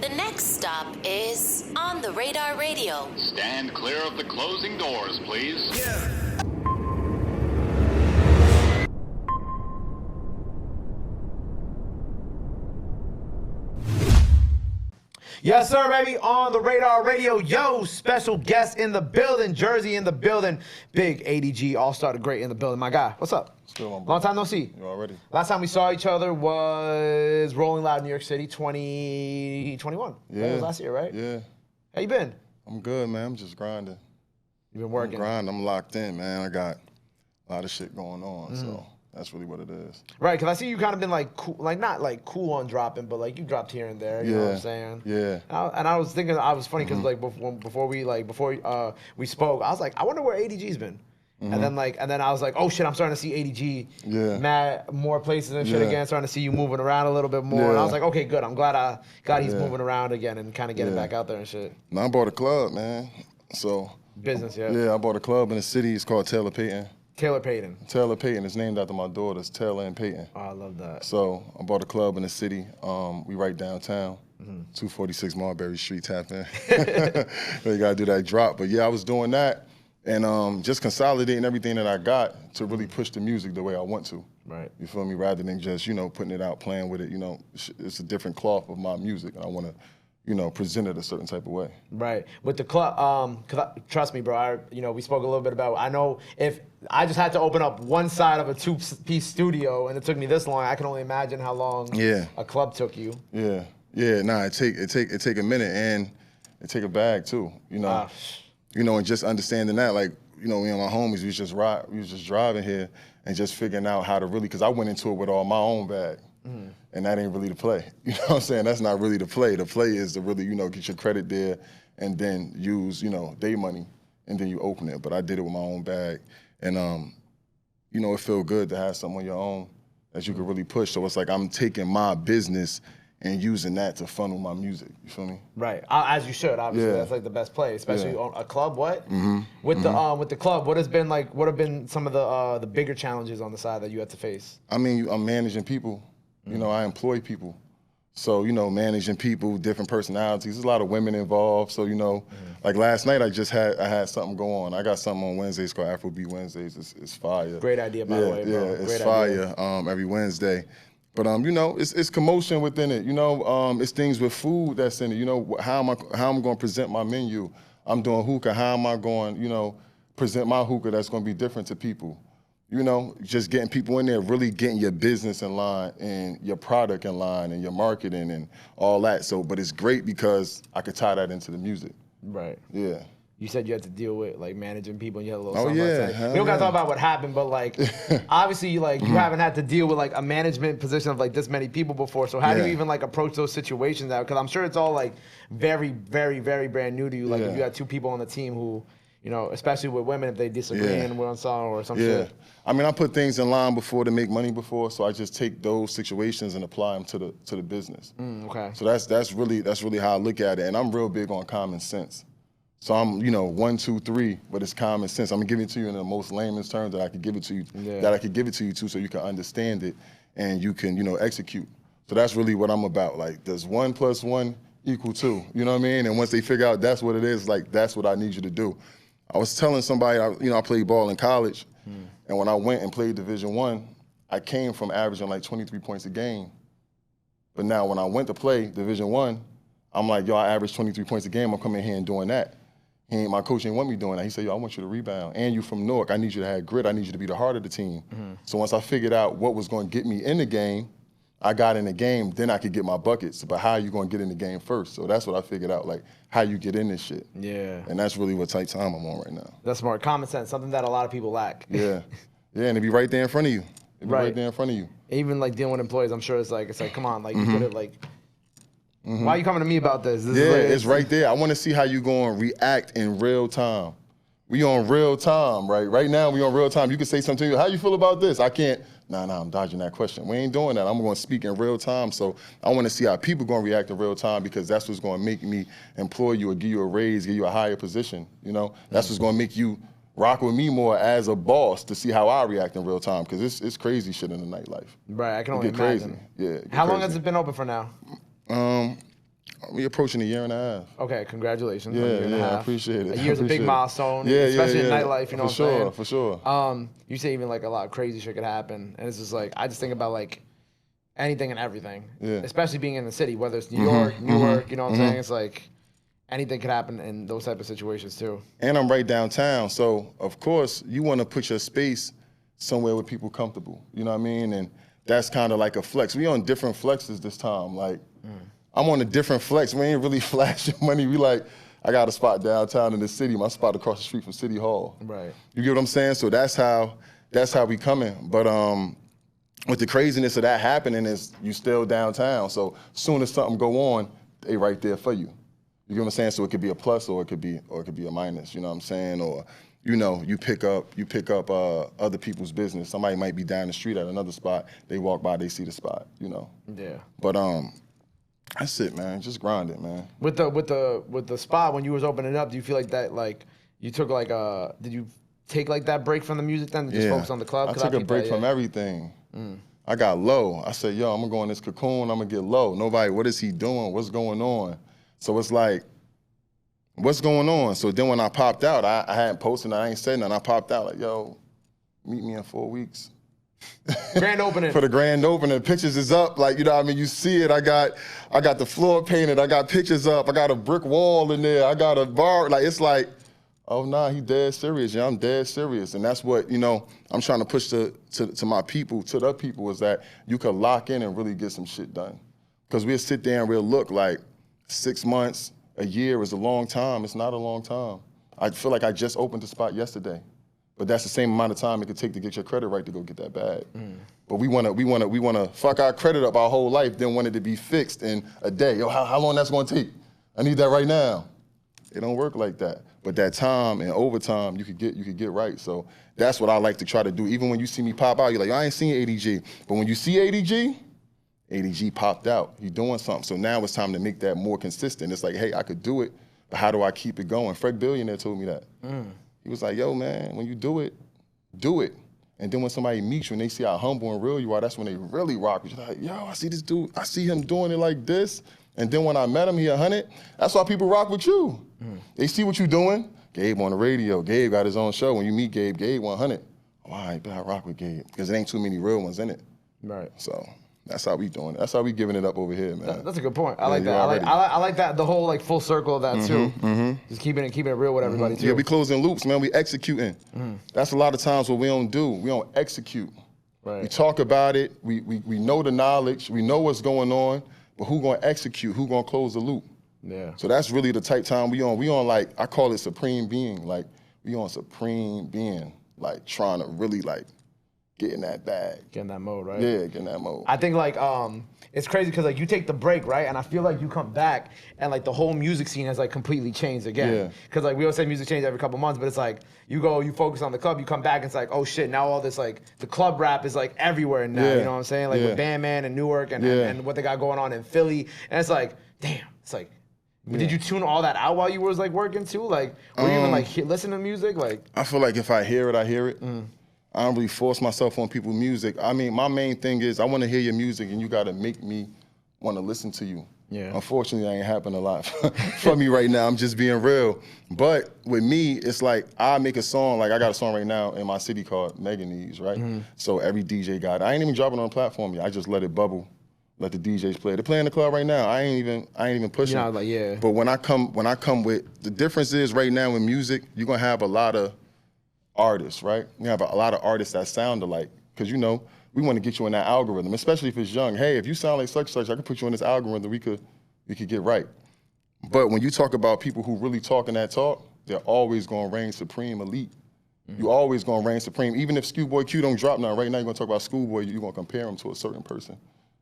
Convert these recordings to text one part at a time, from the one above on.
The next stop is On the Radar Radio. Stand clear of the closing doors, please. Yeah. Yes, sir, baby. On the Radar Radio. Yo, special guest in the building. Jersey in the building. Big ADG, AllstarrDaGreat in the building. My guy, what's up? What's good, my boy? Long time no see. You already? Last time we saw each other was Rolling Loud, New York City, 2021. Yeah. That was last year, right? Yeah. How you been? I'm good, man. I'm just grinding. You been working? I'm locked in, man. I got a lot of shit going on, so that's really what it is. Right, because I see you kind of been like, cool, like not like cool on dropping, but like you dropped here and there. You know what I'm saying? Yeah. And I was thinking, I was funny because like before we spoke, I was like, I wonder where ADG's been. And then I was like, oh shit, I'm starting to see ADG mad more places and shit again, starting to see you moving around a little bit more. And I was like, okay, good. I'm glad he's moving around again and kind of getting back out there and shit. Now I bought a club, man. So business, yeah. Yeah, I bought a club in the city. It's called Taylour Peighton. Peighton. Taylour Peighton is named after my daughters, Taylour and Peighton. Oh, I love that. So I bought a club in the city. We right downtown, 246 Marbury Street, tap in. You gotta do that drop. But yeah, I was doing that and just consolidating everything that I got to really push the music the way I want to. Right. You feel me? Rather than just, putting it out, playing with it, it's a different cloth of my music and I wanna, present it a certain type of way. Right. With the club, trust me, bro, we spoke a little bit about, I know if I just had to open up one side of a two-piece studio and it took me this long, I can only imagine how long a club took you. Yeah. Yeah, nah, it take a minute and it take a bag too, and just understanding that, like, me and my homies, we was just driving here and just figuring out how to really, because I went into it with all my own bag. And that ain't really the play. You know what I'm saying? That's not really the play. The play is to really, get your credit there and then use, day money and then you open it. But I did it with my own bag. And, it feel good to have something on your own that you could really push. So it's like I'm taking my business and using that to funnel my music. You feel me? Right, as you should. Obviously, that's like the best play, especially on a club. What? With the club, what have been some of the bigger challenges on the side that you had to face? I mean, I'm managing people. I employ people. So, managing people, different personalities. There's a lot of women involved. So, like last night I had something go on. I got something on Wednesdays called Afrobeat Wednesdays. It's fire. Great idea, by the way, bro. Yeah, it's fire every Wednesday. But it's commotion within it. It's things with food that's in it. How I'm going to present my menu. I'm doing hookah. How am I going, present my hookah that's going to be different to people? Just getting people in there, really getting your business in line and your product in line and your marketing and all that. So, but it's great because I could tie that into the music. Right. Yeah. You said you had to deal with like managing people and you had a little something like that. We don't gotta talk about what happened, but like obviously you haven't had to deal with like a management position of like this many people before. So how do you even like approach those situations now? Because I'm sure it's all like very, very, very brand new to you. Like if you had two people on the team who, especially with women, if they disagree and we're on song or some shit. I mean, I put things in line before to make money before, so I just take those situations and apply them to the business. Okay. So that's really how I look at it, and I'm real big on common sense. So I'm 1, 2, 3, but it's common sense. I'm gonna give it to you in the most layman's terms that I could give it to you, too, so you can understand it and you can execute. So that's really what I'm about. Like, does 1 + 1 = 2? You know what I mean? And once they figure out that's what it is, like that's what I need you to do. I was telling somebody, I played ball in college, and when I went and played Division I, I came from averaging like 23 points a game. But now when I went to play Division I, I'm like, yo, I average 23 points a game. I'm coming here and doing that. My coach didn't want me doing that. He said, yo, I want you to rebound. And you from Newark. I need you to have grit. I need you to be the heart of the team. So once I figured out what was going to get me in the game, I got in the game, then I could get my buckets. But how are you going to get in the game first? So that's what I figured out, like how you get in this shit. Yeah. And that's really what type time I'm on right now. That's smart. Common sense, something that a lot of people lack. Yeah. Yeah, and it'd be right there in front of you. Right there in front of you. Even like dealing with employees, I'm sure it's like come on, like you put it like, why are you coming to me about this? It's right there. I want to see how you going to react in real time. We on real time, right? Right now we on real time. You can say something to you. How you feel about this? I can't. Nah, I'm dodging that question. We ain't doing that. I'm going to speak in real time. So I want to see how people going to react in real time because that's what's going to make me employ you or give you a raise, give you a higher position. That's what's going to make you rock with me more as a boss to see how I react in real time because it's crazy shit in the nightlife. Right, I can only imagine. Crazy. Yeah. How long has it been open for now? We approaching a year and a half. Okay, congratulations. Yeah, on a year and a I half. appreciate it. A year's a big milestone, Yeah, especially in yeah. nightlife, you know what I'm saying? For sure. You say even like a lot of crazy shit could happen. And it's just like, I just think about like anything and everything. Yeah. Especially being in the city, whether it's New York, Newark, you know what I'm saying? It's like anything could happen in those type of situations too. And I'm right downtown, so of course you want to put your space somewhere where people comfortable. You know what I mean? And that's kind of like a flex. We on different flexes this time. Like I'm on a different flex. We ain't really flashing money. We like, I got a spot downtown in the city. My spot across the street from City Hall. Right. You get what I'm saying? So that's how we coming. But with the craziness of that happening is you still downtown. So soon as something go on, they right there for you. You get what I'm saying? So it could be a plus or it could be a minus, you know what I'm saying? Or, you know, you pick up other people's business. Somebody might be down the street at another spot. They walk by, they see the spot, you know? Yeah. But that's it, man. Just grind it, man. With the spot, when you was opening up, do you feel like that, like, you took like did you take like that break from the music then to just focus on the club? I took a break from everything. I got low. I said, yo, I'm gonna go in this cocoon, I'm gonna get low. Nobody, what is he doing? What's going on? So it's like, what's going on? So then when I popped out, I hadn't posted, I ain't said nothing. I popped out like, yo, meet me in 4 weeks. Grand opening. For the grand opening, pictures is up. Like, you know what I mean? You see it. I got the floor painted. I got pictures up. I got a brick wall in there. I got a bar. Like, it's like, oh, nah, he dead serious. Yeah, I'm dead serious. And that's what, you know, I'm trying to push to my people, to the people, is that you could lock in and really get some shit done. Because we'll sit there and we'll look like 6 months, a year is a long time. It's not a long time. I feel like I just opened the spot yesterday. But that's the same amount of time it could take to get your credit right to go get that bag. But we wanna fuck our credit up our whole life, then want it to be fixed in a day. Yo, how long that's gonna take? I need that right now. It don't work like that. But that time and overtime you could get right. So that's what I like to try to do. Even when you see me pop out, you're like, I ain't seen ADG. But when you see ADG popped out. He doing something. So now it's time to make that more consistent. It's like, hey, I could do it, but how do I keep it going? Fred Billionaire told me that. He was like, yo, man, when you do it. And then when somebody meets you and they see how humble and real you are, that's when they really rock with you. Like, yo, I see this dude, I see him doing it like this. And then when I met him, he 100. That's why people rock with you. They see what you doing. Gabe on the radio. Gabe got his own show. When you meet Gabe 100. Oh, all right, but I rock with Gabe. Because there ain't too many real ones in it. Right. So that's how we doing it. That's how we giving it up over here, man. That's a good point. I like that. I like that, the whole like full circle of that too. Just keeping it real with everybody too. Yeah, we closing loops, man. We executing. That's a lot of times what we don't do. We don't execute. Right. We talk about it. We know the knowledge. We know what's going on. But who gonna execute? Who gonna close the loop? Yeah. So that's really the type time we on. We on, like, I call it supreme being. Like, we on supreme being. Like, trying to really, like, get in that bag. Get in that mode, right? Yeah, get in that mode. I think like it's crazy because like you take the break, right? And I feel like you come back and like the whole music scene has like completely changed again. Yeah. Because like we always say music changes every couple months, but it's like you go, you focus on the club, you come back, and it's like, oh shit, now all this like the club rap is like everywhere now. Yeah. You know what I'm saying? Like with Bandman and Newark and what they got going on in Philly. And it's like, damn, it's like, did you tune all that out while you was like working too? Like were you even like listening to music? Like I feel like if I hear it, I hear it. I don't really force myself on people's music. I mean, my main thing is I want to hear your music and you got to make me want to listen to you. Yeah. Unfortunately, that ain't happening a lot for me right now. I'm just being real. But with me, it's like I make a song. Like I got a song right now in my city called Mega Needs, right? So every DJ got it. I ain't even dropping it on the platform yet. I just let it bubble, let the DJs play. They're playing the club right now. I ain't even pushing. You know, like, yeah. But when I come with, the difference is right now in music, you're gonna have a lot of artists, right? You have a lot of artists that sound alike. Because you know, we want to get you in that algorithm, especially if it's young. Hey, if you sound like such, I can put you in this algorithm, we could get right. But when you talk about people who really talking that talk, they're always gonna reign supreme elite. You always gonna reign supreme. Even if Schoolboy Q don't drop now, right now you're gonna talk about Schoolboy, you're gonna compare him to a certain person.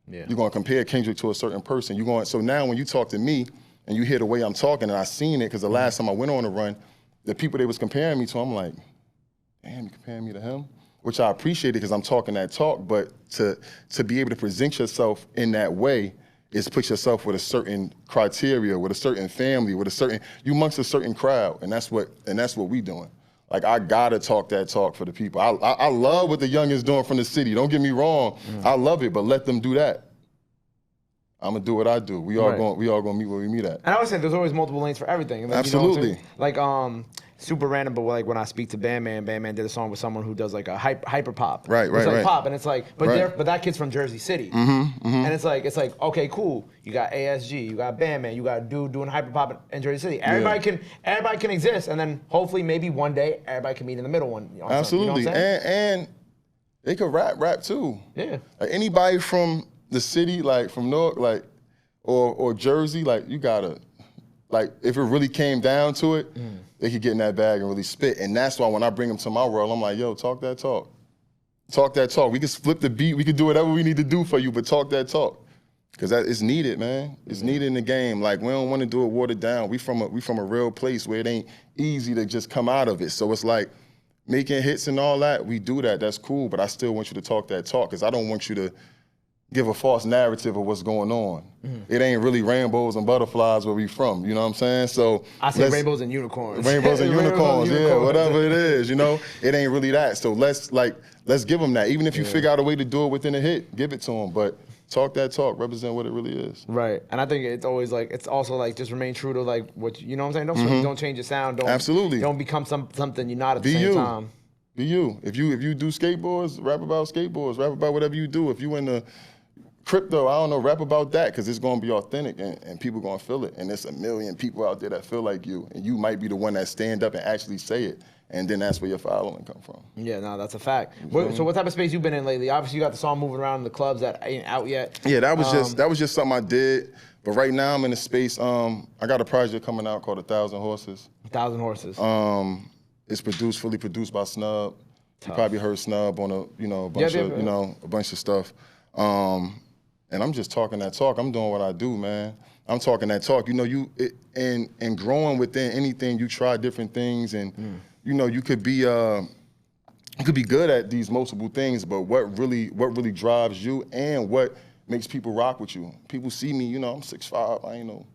Yeah. You're gonna compare Kendrick to a certain person. So now when you talk to me and you hear the way I'm talking, and I seen it, because the last time I went on a run, the people they was comparing me to, I'm like, damn, you comparing me to him? Which I appreciate it because I'm talking that talk, but to be able to present yourself in that way is put yourself with a certain criteria, with a certain family, you amongst a certain crowd, and that's what we doing. Like, I gotta talk that talk for the people. I love what the youngins doing from the city, don't get me wrong. I love it, but let them do that. I'm gonna do what I do. We all gonna meet where we meet at. And I was saying there's always multiple lanes for everything. Like, Absolutely. You know what I'm saying? Like super random, but like when I speak to Bandman did a song with someone who does like a hyper pop. Right. It's like pop, and it's like, but that kid's from Jersey City. And it's like okay, cool. You got ASG, you got Bandman, you got a dude doing hyper pop in Jersey City. Everybody can exist, and then hopefully maybe one day everybody can meet in the middle one. Absolutely, you know and they could rap too. Yeah. Like anybody from the city, like from Newark, like or Jersey, like you gotta, like if it really came down to it, they could get in that bag and really spit. And that's why when I bring them to my world, I'm like, yo, talk that talk. Talk that talk. We can flip the beat. We can do whatever we need to do for you, but talk that talk. Because that is needed, man. It's needed in the game. Like, we don't want to do it watered down. We from a real place where it ain't easy to just come out of it. So it's like making hits and all that, we do that. That's cool, but I still want you to talk that talk because I don't want you to give a false narrative of what's going on. It ain't really rainbows and butterflies where we from, you know what I'm saying? So I say rainbows and unicorns. Rainbows and unicorns, yeah, whatever it is, you know? It ain't really that. So let's give them that. Even if you figure out a way to do it within a hit, give it to them. But talk that talk, represent what it really is. Right, and I think it's always like, it's also like just remain true to like what, you know what I'm saying? Don't change your sound. Absolutely. Don't become something you're not at the same time. Be you. If you do skateboards, rap about skateboards. Rap about whatever you do. If you in the crypto, I don't know, rap about that because it's going to be authentic and people going to feel it. And there's a million people out there that feel like you. And you might be the one that stand up and actually say it. And then that's where your following come from. Yeah, no, that's a fact. So what type of space you been in lately? Obviously, you got the song moving around in the clubs that ain't out yet. Yeah, that was just something I did. But right now I'm in a space. I got a project coming out called 1,000 Horses. 1,000 Horses. It's fully produced by Snub. You probably heard Snub on a bunch of stuff. And I'm just talking that talk. I'm doing what I do, man. I'm talking that talk. You know, and growing within anything, you try different things, and you know, you could be good at these multiple things, but what really drives you and what makes people rock with you. People see me, you know, I'm 6'5", I ain't no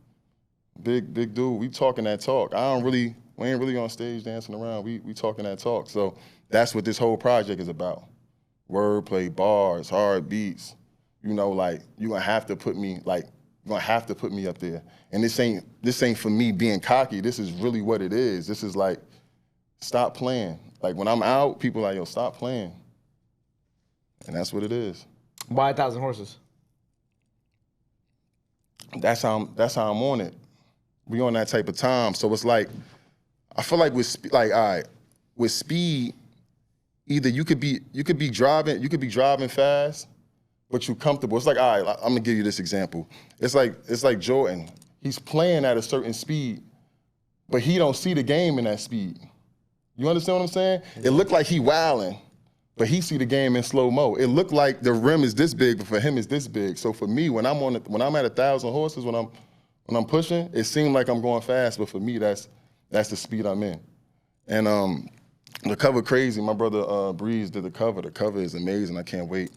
big dude. We talking that talk. We ain't really on stage dancing around. We talking that talk. So that's what this whole project is about. Wordplay, bars, hard beats. You know, like you're gonna have to put me up there. And this ain't for me being cocky. This is really what it is. This is like, stop playing. Like when I'm out, people are like, yo, stop playing. And that's what it is. Why 1,000 Horses? That's how I'm on it. We on that type of time. So it's like, I feel like with speed, either you could be driving fast, but you comfortable. It's like, all right, I'm gonna give you this example. It's like Jordan. He's playing at a certain speed, but he don't see the game in that speed. You understand what I'm saying? It looked like he wilding, but he see the game in slow-mo. It looked like the rim is this big, but for him it's this big. So for me, when I'm at 1,000 Horses, when I'm pushing, it seemed like I'm going fast, but for me, that's the speed I'm in. And the cover crazy. My brother Breeze did the cover. The cover is amazing. I can't wait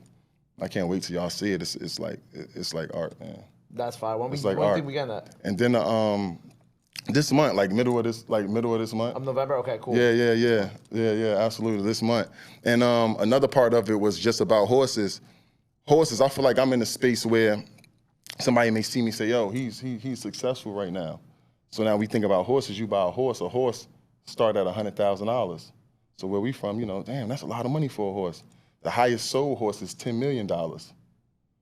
till y'all see it. It's like art, man. That's fine. When think we get that? And then this month, like middle of this month. Of November? Okay, cool. Yeah, absolutely, this month. And another part of it was just about horses. Horses, I feel like I'm in a space where somebody may see me say, yo, he's successful right now. So now we think about horses. You buy a horse start at $100,000. So where we from, you know, damn, that's a lot of money for a horse. The highest sold horse is $10 million.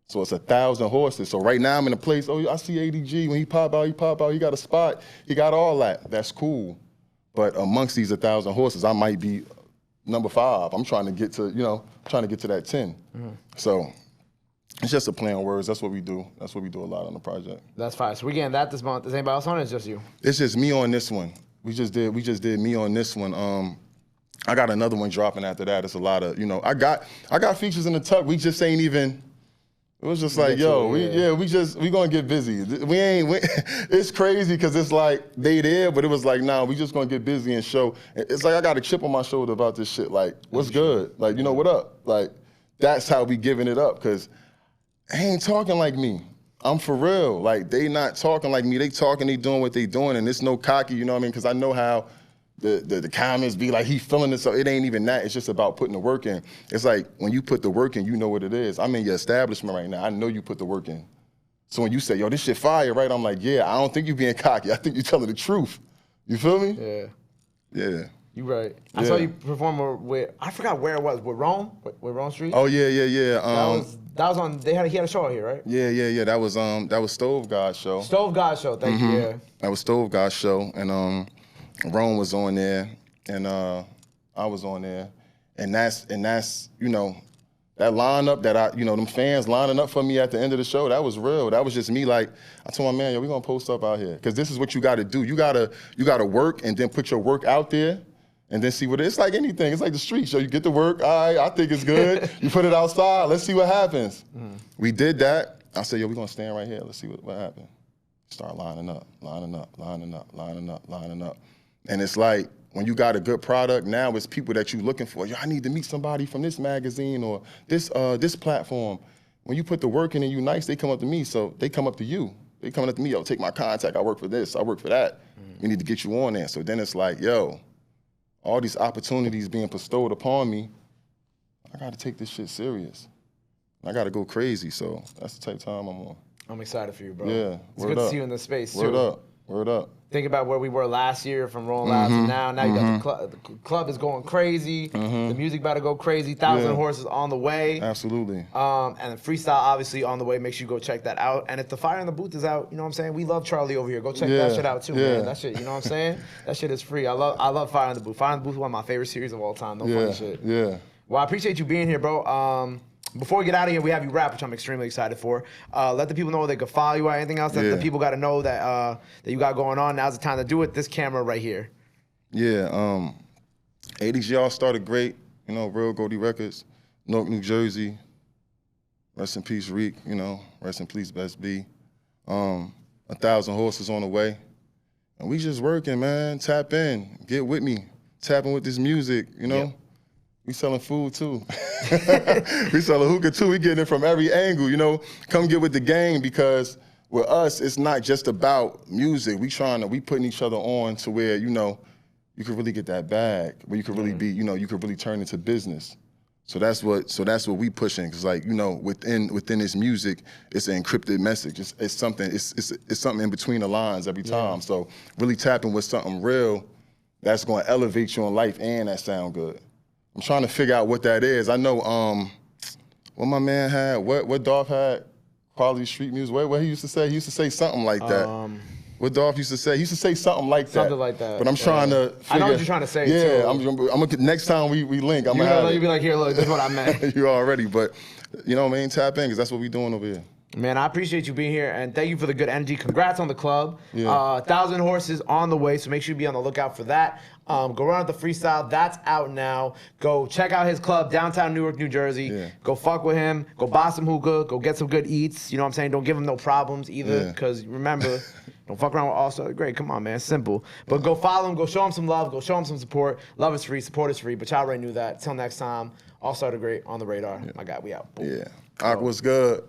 So it's 1,000 horses. So right now I'm in a place, I see ADG, when he pop out, he got a spot, he got all that. That's cool. But amongst these 1,000 horses, I might be number 5. I'm trying to get to, that 10. So it's just a play on words. That's what we do. That's what we do a lot on the project. That's fine. So we getting that this month. Is anybody else on it, or is it just you? It's just me on this one. We just did me on this one. I got another one dropping after that. It's a lot of, I got features in the tuck. We just ain't even. It was just like, yo, we gonna get busy. It's crazy because it's like they there, but it was like, nah, we just gonna get busy and show. It's like I got a chip on my shoulder about this shit. Like, what's good? Like, what up? Like, that's how we giving it up because they ain't talking like me. I'm for real. Like, they not talking like me. They talking, they doing what they doing, and it's no cocky, you know what I mean? Because I know how the comments be like, he feeling it, so it ain't even that. It's just about putting the work in. It's like, when you put the work in, you know what it is. I'm in your establishment right now. I know you put the work in. So when you say, yo, this shit fire, right? I'm like, yeah, I don't think you being cocky. I think you telling the truth. You feel me? Yeah. Yeah. You right. I saw you perform with, I forgot where it was, with Rome Street. Oh yeah. That was on. He had a show out here, right? Yeah. That was Stove God's show. Stove God's show. Thank you. Yeah. That was Stove God's show, and Rome was on there, and I was on there, and that's that lineup that them fans lining up for me at the end of the show. That was real. That was just me. Like I told my man, yo, we gonna post up out here because this is what you got to do. You gotta work and then put your work out there. And then see what it's like anything. It's like the street show. You get to work, all right, I think it's good. You put it outside, let's see what happens. We did that. I said, yo, we're gonna stand right here. Let's see what happened. Start lining up. And it's like, when you got a good product, now it's people that you looking for. Yo, I need to meet somebody from this magazine or this platform. When you put the work in and you nice, they come up to me, so they come up to you. They coming up to me, yo, take my contact, I work for this, I work for that. We need to get you on there. So then it's like, yo, all these opportunities being bestowed upon me, I gotta take this shit serious. I gotta go crazy, so that's the type of time I'm on. I'm excited for you, bro. Yeah, it's good to see you in the space, too. Word up. Think about where we were last year from Rolling Loud to now. Now you got the club. The club is going crazy. The music about to go crazy. 1,000 Horses on the way. Absolutely. And the freestyle obviously on the way. Make sure you go check that out. And if the Fire in the Booth is out, you know what I'm saying? We love Charlie over here. Go check that shit out too, man. That shit, you know what I'm saying? That shit is free. I love Fire in the Booth. Fire in the Booth is one of my favorite series of all time. No funny shit. Yeah. Well, I appreciate you being here, bro. Before we get out of here, we have you rap, which I'm extremely excited for. Let the people know they can follow you or anything else that the people got to know that you got going on. Now's the time to do it. This camera right here. Yeah. 80s Y'all started great. Real Goldie Records, Newark, New Jersey. Rest in peace, Reek. Rest in peace, Best B. 1,000 Horses on the way. And we just working, man. Tap in. Get with me. Tapping with this music, Yep. We selling food too. We selling hookah too. We getting it from every angle, Come get with the gang because with us, it's not just about music. We putting each other on to where, you could really get that bag, where you could really be, you could really turn into business. So that's what we pushing. Cause within this music, it's an encrypted message. It's something in between the lines every time. So really tapping with something real that's gonna elevate you in life and that sound good. I'm trying to figure out what that is. I know what my man had, what Dolph had, quality street music. What he used to say? He used to say something like that. What Dolph used to say? He used to say something like that. Something like that. But I'm trying to figure, I know what you're trying to say, too. I'm next time we link, I'm going to have you'll be like, here, look, this is what I meant. You already, but you know what I mean? Tap in, because that's what we doing over here. Man, I appreciate you being here, and thank you for the good energy. Congrats on the club. Yeah. 1,000 Horses on the way, so make sure you be on the lookout for that. Go run out the freestyle. That's out now. Go check out his club, downtown Newark, New Jersey. Yeah. Go fuck with him. Go buy some hookah. Go get some good eats. You know what I'm saying? Don't give him no problems either, because remember, don't fuck around with AllstarrDaGreat. Come on, man. It's simple. But go follow him. Go show him some love. Go show him some support. Love is free. Support is free. But y'all already knew that. Till next time, AllstarrDaGreat on the radar. My guy, we out. Boom. Yeah. Aqua's good.